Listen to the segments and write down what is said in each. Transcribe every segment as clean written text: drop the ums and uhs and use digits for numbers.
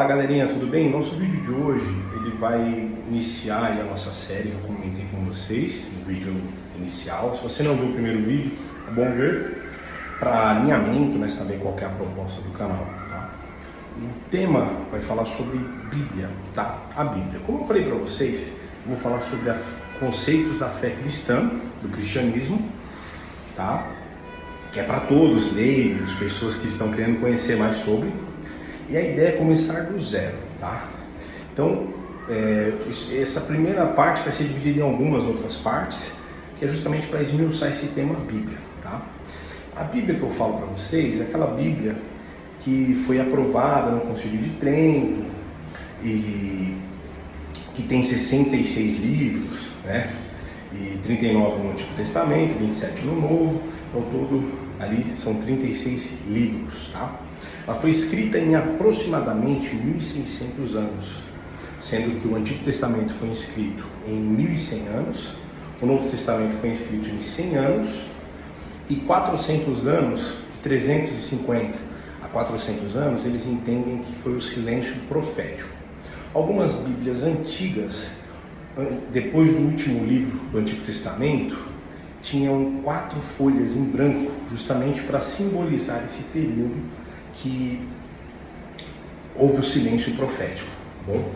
Fala galerinha, tudo bem? Nosso vídeo de hoje ele vai iniciar a nossa série que eu comentei com vocês no vídeo inicial. Se você não viu o primeiro vídeo, é bom ver para alinhamento, né, saber qual é a proposta do canal, tá? O tema vai falar sobre Bíblia, tá? A Bíblia. Como eu falei para vocês, eu vou falar sobre conceitos da fé cristã, do cristianismo, tá? Que é para todos, leigos, pessoas que estão querendo conhecer mais sobre. E a ideia é começar do zero, tá? Então, essa primeira parte vai ser dividida em algumas outras partes, que é justamente para esmiuçar esse tema Bíblia, tá? A Bíblia que eu falo para vocês é aquela Bíblia que foi aprovada no Concílio de Trento e que tem 66 livros, né? E 39 no Antigo Testamento, 27 no Novo, ao todo ali são 36 livros, tá? Ela foi escrita em aproximadamente 1.600 anos, sendo que o Antigo Testamento foi escrito em 1.100 anos, o Novo Testamento foi escrito em 100 anos e 400 anos, de 350 a 400 anos, eles entendem que foi o silêncio profético. Algumas Bíblias antigas, depois do último livro do Antigo Testamento, tinham 4 folhas em branco, justamente para simbolizar esse período que houve o silêncio profético, tá bom?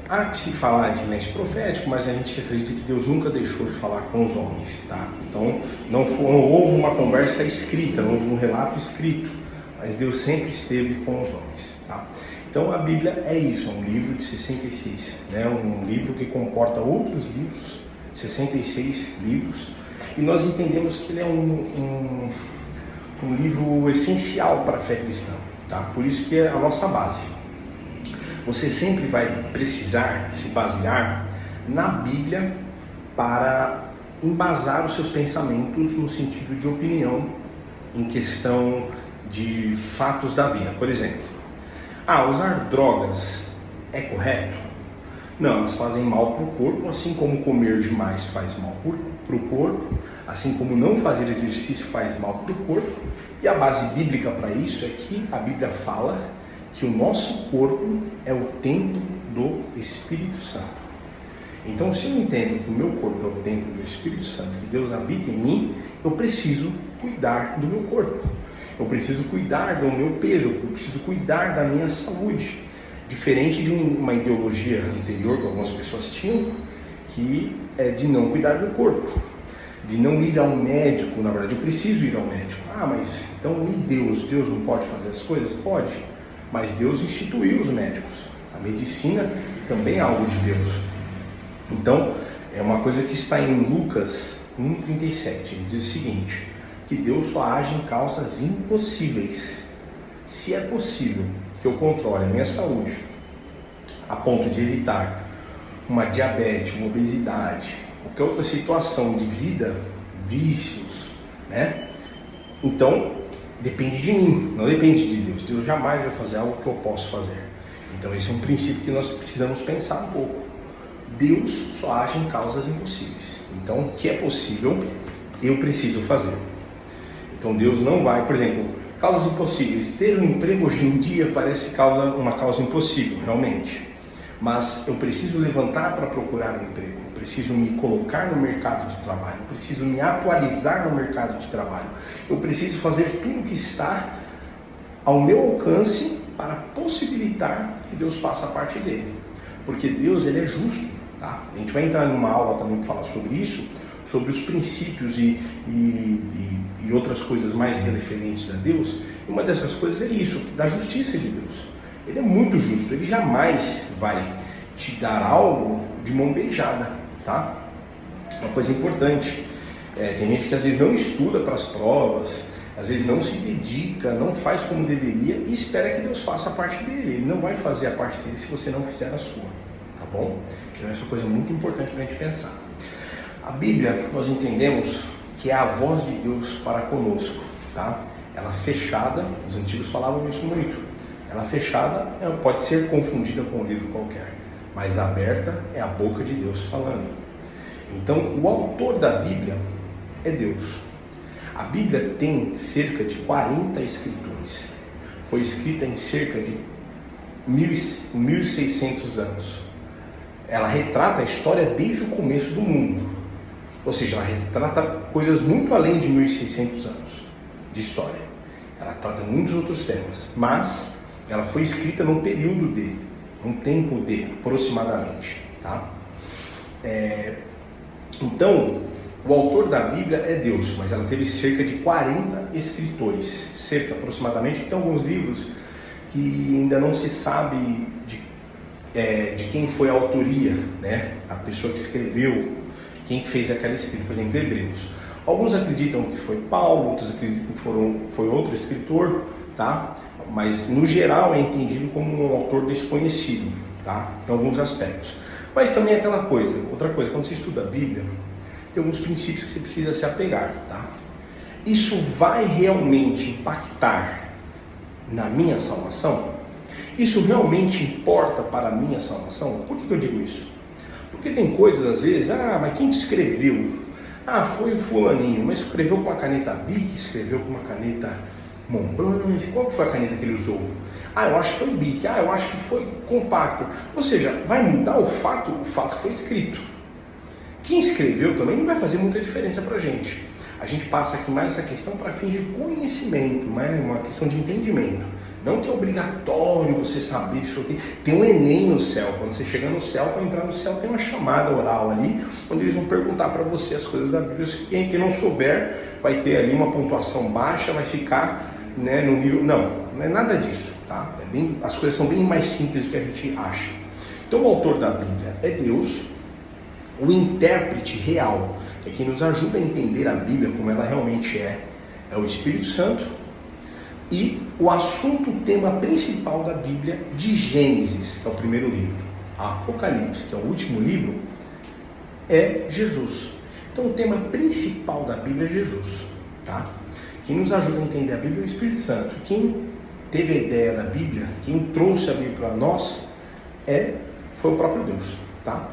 Há que se falar em silêncio profético, mas a gente acredita que Deus nunca deixou de falar com os homens, tá? Então não houve uma conversa escrita, não houve um relato escrito, mas Deus sempre esteve com os homens, tá? Então a Bíblia é isso, é um livro de 66, né? Um livro que comporta outros livros, 66 livros, e nós entendemos que ele é um livro essencial para a fé cristã, tá? Por isso que é a nossa base. Você sempre vai precisar se basear na Bíblia para embasar os seus pensamentos no sentido de opinião em questão de fatos da vida. Por exemplo, usar drogas é correto? Não, elas fazem mal para o corpo, assim como comer demais faz mal para o corpo, assim como não fazer exercício faz mal para o corpo. E a base bíblica para isso é que a Bíblia fala que o nosso corpo é o templo do Espírito Santo. Então, se eu entendo que o meu corpo é o templo do Espírito Santo, que Deus habita em mim, eu preciso cuidar do meu corpo. Eu preciso cuidar do meu peso, eu preciso cuidar da minha saúde. Diferente de uma ideologia anterior que algumas pessoas tinham, que é de não cuidar do corpo, de não ir ao médico. Na verdade, eu preciso ir ao médico. Mas então e Deus? Deus não pode fazer as coisas? Pode, mas Deus instituiu os médicos. A medicina também é algo de Deus. Então, é uma coisa que está em Lucas 1,37. Ele diz o seguinte, que Deus só age em causas impossíveis. Se é possível que eu controle a minha saúde a ponto de evitar uma diabetes, uma obesidade, qualquer outra situação de vida, vícios, né? Então, depende de mim, não depende de Deus. Deus jamais vai fazer algo que eu posso fazer. Então, esse é um princípio que nós precisamos pensar um pouco. Deus só age em causas impossíveis. Então, o que é possível, eu preciso fazer. Então, Deus não vai, por exemplo, causas impossíveis. Ter um emprego hoje em dia parece uma causa impossível, realmente. Mas eu preciso levantar para procurar um emprego. Eu preciso me colocar no mercado de trabalho. Eu preciso me atualizar no mercado de trabalho. Eu preciso fazer tudo que está ao meu alcance para possibilitar que Deus faça a parte dele. Porque Deus, ele é justo, tá? A gente vai entrar numa aula também para falar sobre isso, sobre os princípios e outras coisas mais referentes a Deus. E uma dessas coisas é isso, da justiça de Deus. Ele é muito justo, ele jamais vai te dar algo de mão beijada, tá? Uma coisa importante, tem gente que às vezes não estuda para as provas, às vezes não se dedica, não faz como deveria e espera que Deus faça a parte dele. Ele não vai fazer a parte dele se você não fizer a sua, tá bom? Então essa é uma coisa muito importante para a gente pensar. A Bíblia, nós entendemos que é a voz de Deus para conosco, tá? Ela fechada, os antigos falavam isso muito. Ela fechada pode ser confundida com um livro qualquer, mas aberta é a boca de Deus falando. Então, o autor da Bíblia é Deus. A Bíblia tem cerca de 40 escritores. foi escrita em cerca de 1.600 anos. Ela retrata a história desde o começo do mundo. Ou seja, ela retrata coisas muito além de 1.600 anos de história. Ela trata muitos outros temas, mas ela foi escrita num período de, um tempo de, aproximadamente. Tá? Então, o autor da Bíblia é Deus, mas ela teve cerca de 40 escritores, cerca aproximadamente. Tem alguns livros que ainda não se sabe de quem foi a autoria, né? A pessoa que escreveu, quem fez aquela escrita, por exemplo, Hebreus. Alguns acreditam que foi Paulo, outros acreditam que foi outro escritor, tá? Mas no geral é entendido como um autor desconhecido, tá? Em alguns aspectos. Mas também aquela coisa, outra coisa, quando você estuda a Bíblia, tem alguns princípios que você precisa se apegar, tá? Isso vai realmente impactar na minha salvação? Isso realmente importa para a minha salvação? Por que eu digo isso? Porque tem coisas às vezes, mas quem escreveu? Foi o fulaninho, mas escreveu com uma caneta Bic, escreveu com uma caneta Montblanc, qual foi a caneta que ele usou? Eu acho que foi Bic, eu acho que foi compacto. Ou seja, vai mudar o fato que foi escrito. Quem escreveu também não vai fazer muita diferença para a gente. A gente passa aqui mais essa questão para fins de conhecimento, né? Uma questão de entendimento. Não que é obrigatório você saber isso aqui. Tem um Enem no céu. Quando você chega no céu, para entrar no céu, tem uma chamada oral ali, onde eles vão perguntar para você as coisas da Bíblia. Quem não souber vai ter ali uma pontuação baixa, vai ficar, né, no nível... Não é nada disso, tá? As coisas são bem mais simples do que a gente acha. Então o autor da Bíblia é Deus. O intérprete real é quem nos ajuda a entender a Bíblia como ela realmente é o Espírito Santo. E o assunto, o tema principal da Bíblia, de Gênesis, que é o primeiro livro, Apocalipse, que é o último livro, é Jesus. Então o tema principal da Bíblia é Jesus, tá? Quem nos ajuda a entender a Bíblia é o Espírito Santo. Quem teve a ideia da Bíblia, quem trouxe a Bíblia para nós, foi o próprio Deus, tá?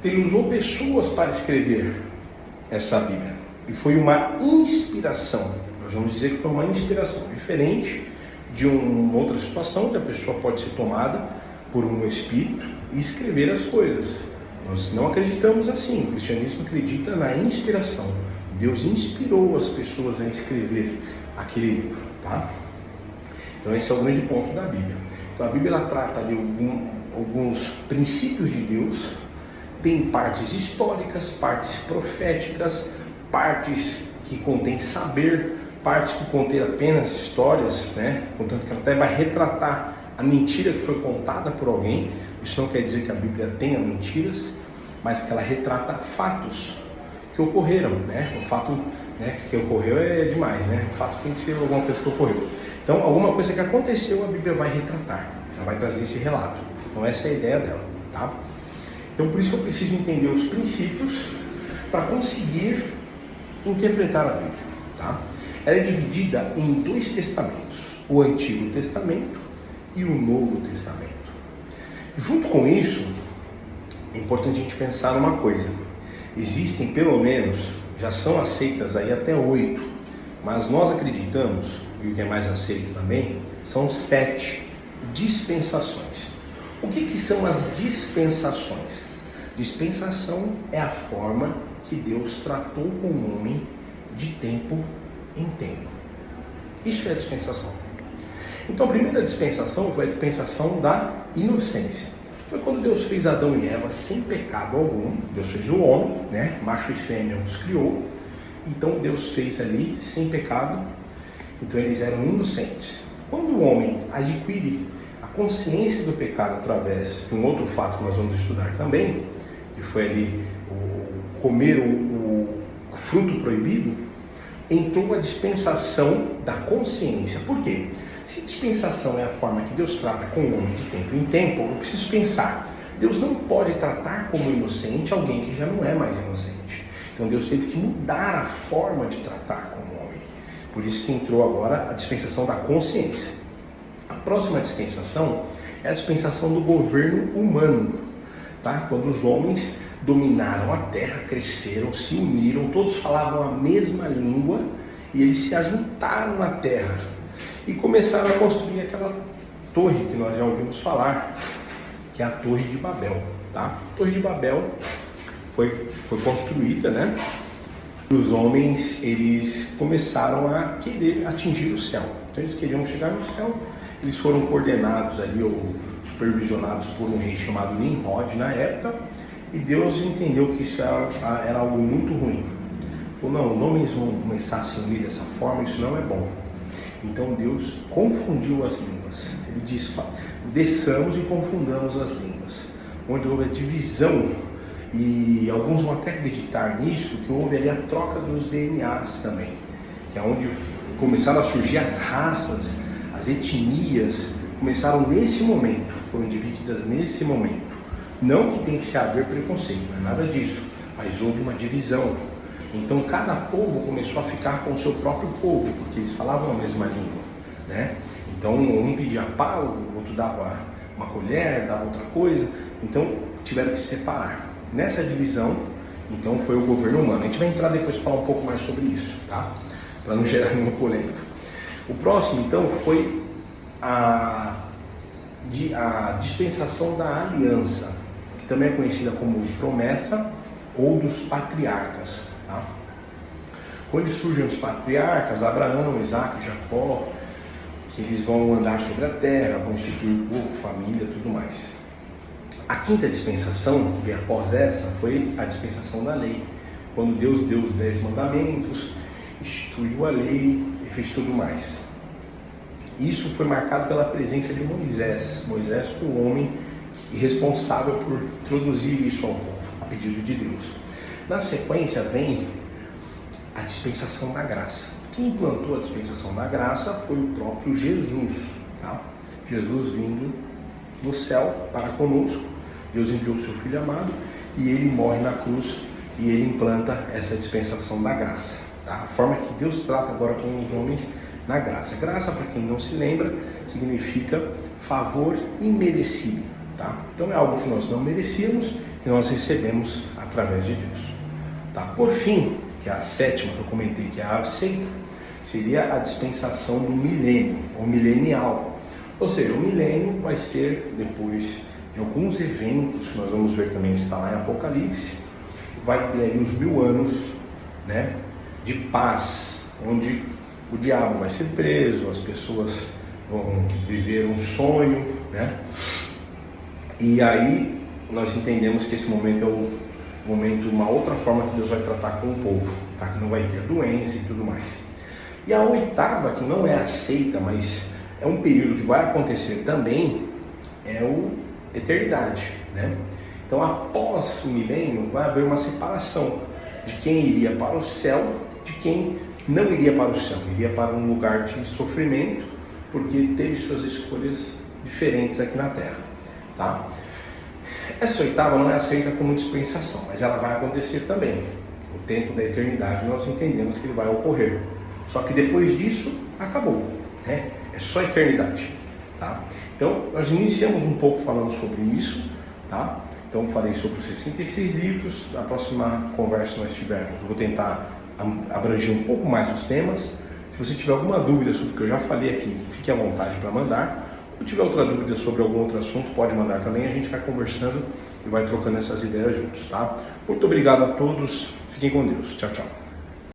Ele usou pessoas para escrever essa Bíblia. E foi uma inspiração. Nós vamos dizer que foi uma inspiração. Diferente de uma outra situação, onde a pessoa pode ser tomada por um espírito e escrever as coisas. Nós não acreditamos assim. O cristianismo acredita na inspiração. Deus inspirou as pessoas a escrever aquele livro, tá? Então esse é o grande ponto da Bíblia. Então a Bíblia ela trata de alguns princípios de Deus. Tem partes históricas, partes proféticas, partes que contêm saber, partes que contêm apenas histórias, né? Contanto que ela até vai retratar a mentira que foi contada por alguém. Isso não quer dizer que a Bíblia tenha mentiras, mas que ela retrata fatos que ocorreram, né? O fato, né, que ocorreu é demais, né? O fato tem que ser alguma coisa que ocorreu. Então, alguma coisa que aconteceu, a Bíblia vai retratar. Ela vai trazer esse relato. Então, essa é a ideia dela, tá? Então, por isso que eu preciso entender os princípios para conseguir interpretar a Bíblia, tá? Ela é dividida em 2 testamentos, o Antigo Testamento e o Novo Testamento. Junto com isso, é importante a gente pensar numa coisa. Existem pelo menos, já são aceitas aí até 8, mas nós acreditamos, e o que é mais aceito também, são 7 dispensações. O que são as dispensações? Dispensação é a forma que Deus tratou com o homem de tempo em tempo. Isso é a dispensação. Então a primeira dispensação foi a dispensação da inocência. Foi quando Deus fez Adão e Eva sem pecado algum. Deus fez o homem, né? Macho e fêmea os criou. Então Deus fez ali sem pecado. Então eles eram inocentes. Quando o homem adquire a consciência do pecado através de um outro fato que nós vamos estudar também, que foi ali comer o fruto proibido, entrou a dispensação da consciência. Por quê? Se dispensação é a forma que Deus trata com o homem de tempo em tempo, eu preciso pensar, Deus não pode tratar como inocente alguém que já não é mais inocente. Então Deus teve que mudar a forma de tratar com o homem. Por isso que entrou agora a dispensação da consciência. A próxima dispensação é a dispensação do governo humano, tá? Quando os homens dominaram a terra, cresceram, se uniram, todos falavam a mesma língua e eles se ajuntaram na terra. e começaram a construir aquela torre que nós já ouvimos falar, que é a Torre de Babel, tá? A Torre de Babel foi construída, né? Os homens, eles começaram a querer atingir o céu. Então eles queriam chegar no céu. Eles foram coordenados ali, ou supervisionados por um rei chamado Nimrod na época, e Deus entendeu que isso era algo muito ruim. Falou, não, os homens vão começar a se unir dessa forma, isso não é bom. Então Deus confundiu as línguas. Ele diz, desçamos e confundamos as línguas. Onde houve a divisão, e alguns vão até acreditar nisso, que houve ali a troca dos DNAs também, que é onde começaram a surgir as raças, as etnias, começaram nesse momento, foram divididas nesse momento. Não que tem que se haver preconceito, não é nada disso, mas houve uma divisão. Então cada povo começou a ficar com o seu próprio povo, porque eles falavam a mesma língua, né? Então um pedia pau, o outro dava uma colher, dava outra coisa, então tiveram que se separar. Nessa divisão, então, foi o governo humano. A gente vai entrar depois para falar um pouco mais sobre isso, tá? Para não gerar nenhuma polêmica. O próximo, então, foi a dispensação da aliança, que também é conhecida como promessa ou dos patriarcas, tá? Quando surgem os patriarcas, Abraão, Isaac, Jacó, que eles vão andar sobre a terra, vão instituir povo, família, tudo mais. A quinta dispensação, que veio após essa, foi a dispensação da lei, quando Deus deu os 10 mandamentos, instituiu a lei e fez tudo mais. Isso foi marcado pela presença de Moisés. Moisés foi o homem responsável por introduzir isso ao povo, a pedido de Deus. Na sequência vem a dispensação da graça. Quem implantou a dispensação da graça foi o próprio Jesus, tá? Jesus vindo do céu para conosco. Deus enviou o seu Filho amado e ele morre na cruz e ele implanta essa dispensação da graça, tá? A forma que Deus trata agora com os homens na graça. Graça, para quem não se lembra, significa favor imerecido, tá? Então é algo que nós não merecíamos e nós recebemos através de Deus, tá? Por fim, que é a sétima que eu comentei, que é a seita, seria a dispensação do milênio, ou milenial. Ou seja, o milênio vai ser depois de alguns eventos que nós vamos ver também que está lá em Apocalipse. Vai ter aí os 1000 anos, né, de paz, onde o diabo vai ser preso, as pessoas vão viver um sonho, né? E aí nós entendemos que esse momento é o momento, uma outra forma que Deus vai tratar com o povo, tá? Que não vai ter doença e tudo mais. E a oitava, que não é aceita, mas é um período que vai acontecer também, é o eternidade, né? Então, após o milênio, vai haver uma separação de quem iria para o céu, de quem não iria para o céu, iria para um lugar de sofrimento, porque teve suas escolhas diferentes aqui na Terra, tá? Essa oitava não é aceita como dispensação, mas ela vai acontecer também. O tempo da eternidade nós entendemos que ele vai ocorrer. Só que depois disso, acabou, né? É só a eternidade, tá? Então, nós iniciamos um pouco falando sobre isso, tá? Então, falei sobre os 66 livros. Na próxima conversa que nós tivermos, eu vou tentar abranger um pouco mais os temas. Se você tiver alguma dúvida sobre o que eu já falei aqui, fique à vontade para mandar. Ou tiver outra dúvida sobre algum outro assunto, pode mandar também. A gente vai conversando e vai trocando essas ideias juntos, tá? Muito obrigado a todos. Fiquem com Deus. Tchau, tchau.